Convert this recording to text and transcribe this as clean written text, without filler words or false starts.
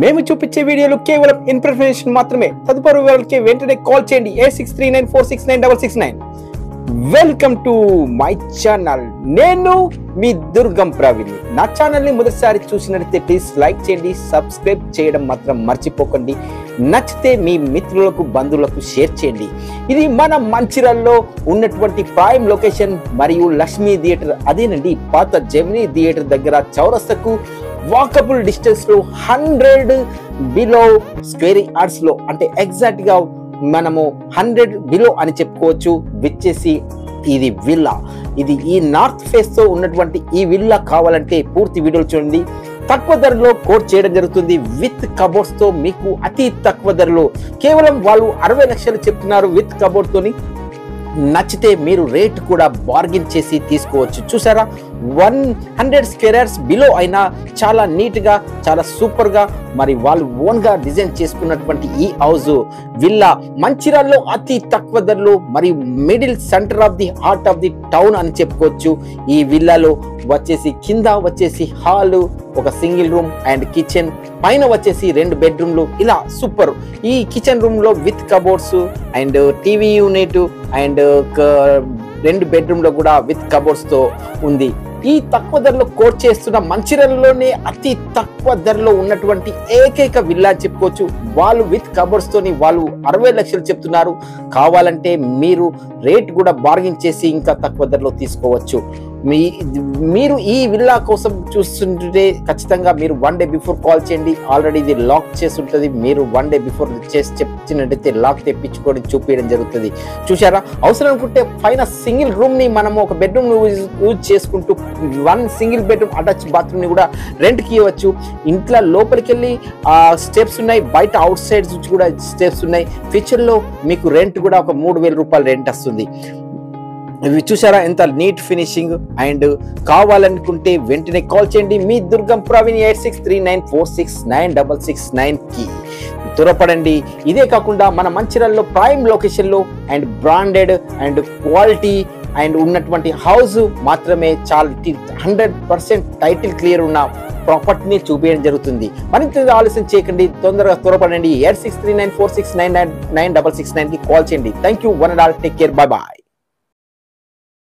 మేము చూపించే వీడియోలు కేవలం ఇన్ఫర్మేషన్ మాత్రమే. తదుపరి వివరాలకి వెంటనే కాల్ చేయండి 8639469669. Welcome to my channel. నేను మీ దుర్గం ప్రవీణ్. నా ఛానల్ని మొదటిసారి చూసినట్లయితే ప్లీజ్ లైక్ చేయండి, సబ్స్క్రైబ్ చేయడం మాత్రం మర్చిపోకండి. నచ్చితే మీ మిత్రులకు బంధువులకు షేర్ చేయండి. ఇది మన మంచిర్యాలలో ఉన్నటువంటి ప్రైమ్ లొకేషన్ మరియు లక్ష్మీ థియేటర్. అదేనండి పాత జెమినీ థియేటర్ దగ్గర చౌరస్తకు వాకబుల్ డిస్టెన్స్ లో 100 బిలో స్క్వేర్ యార్డ్స్ లో, అంటే ఎగ్జాక్ట్ గా మనము 100 బిలో అని చెప్పుకోవచ్చు. విచ్చేసి ఇది విల్లా, ఇది ఈ నార్త్ ఫేస్ తో ఉన్నటువంటి ఈ విల్లా కావాలంటే పూర్తి వీడియోలు చూడండి. తక్కువ ధరలో కోట్ చేయడం జరుగుతుంది విత్ కబోర్డ్స్ తో. మీకు అతి తక్కువ ధరలో కేవలం వాళ్ళు 60 లక్షలు చెప్తున్నారు విత్ కబోర్డ్ తోని. నచ్చితే మీరు రేట్ కూడా బార్గెన్ చేసి తీసుకోవచ్చు. చూసారా, 100 స్క్వేర్ యార్డ్స్ బిలో అయినా చాలా నీట్ గా, చాలా సూపర్ గా మరి వాళ్ళు ఓన్ గా డిజైన్ చేసుకున్నటువంటి ఈ హౌస్ విల్లా మంచిర్యాలలో అతి తక్కువ ధరలో మరియు middle centre of the heart of the town అని చెప్పుకోవచ్చు. ఈ విల్లాలో వచ్చేసి కింద వచ్చేసి హాల్, ఒక సింగిల్ రూమ్ అండ్ కిచెన్, పైన వచ్చేసి 2 బెడ్రూమ్లు. ఇలా సూపర్. ఈ కిచెన్ రూమ్ లో with cupboards and TV unit and 2 bedroom లో కూడా విత్ కబోర్డ్స్ తో ఉంది. ఈ తక్కువ ధరలో కోట్ చేస్తున్న మంచిర్యాలలోనే అతి తక్కువ ధరలో ఉన్నటువంటి ఏకైక విల్లా చెప్పుకోవచ్చు. వాళ్ళు విత్ కబోర్డ్స్ తోని వాళ్ళు 60 లక్షలు చెప్తున్నారు. కావాలంటే మీరు రేట్ కూడా బార్గెన్ చేసి ఇంకా తక్కువ ధరలో తీసుకోవచ్చు. మీరు ఈ విల్లా కోసం చూస్తుంటే ఖచ్చితంగా మీరు 1 డే బిఫోర్ కాల్ చేయండి. ఆల్రెడీ ఇది లాక్ చేసి ఉంటుంది. మీరు 1 డే బిఫోర్ చేసి చెప్పినట్టయితే లాక్ తెప్పించుకొని చూపించడం జరుగుతుంది. చూసారా, అవసరం అనుకుంటే పైన సింగిల్ రూమ్ ని మనము ఒక బెడ్రూమ్ యూజ్ చేసుకుంటూ 1 సింగిల్ బెడ్రూమ్ అటాచ్ బాత్రూమ్ ని కూడా రెంట్ కి ఇవ్వచ్చు. ఇంట్లో లోపలికి వెళ్ళి స్టెప్స్ ఉన్నాయి, బయట అవుట్ సైడ్ కూడా స్టెప్స్ ఉన్నాయి. ఫ్యూచర్ లో మీకు రెంట్ కూడా ఒక 3000 రూపాయలు రెంట్ వస్తుంది. ఇవి చూసారా ఎంత నీట్ ఫినిషింగ్. అండ్ కావాలనుకుంటే వెంటనే కాల్ చేయండి. మీ దుర్గం ప్రవీణ్ 8639469669 కి త్వరపడండి. ఇదే కాకుండా మన మంచిర్యాలలో ప్రైమ్ లొకేషన్ లో and branded and quality and ఉన్నటువంటి హౌస్ మాత్రమే చాలా 100% టైటిల్ క్లియర్ ఉన్న ప్రాపర్టీని చూపించడం జరుగుతుంది. మరింత ఆలస్యం చేయకండి, తొందరగా త్వరపడండి. 8639469669 కి కాల్ చేయండి. Thank you. One and all, take care, bye bye.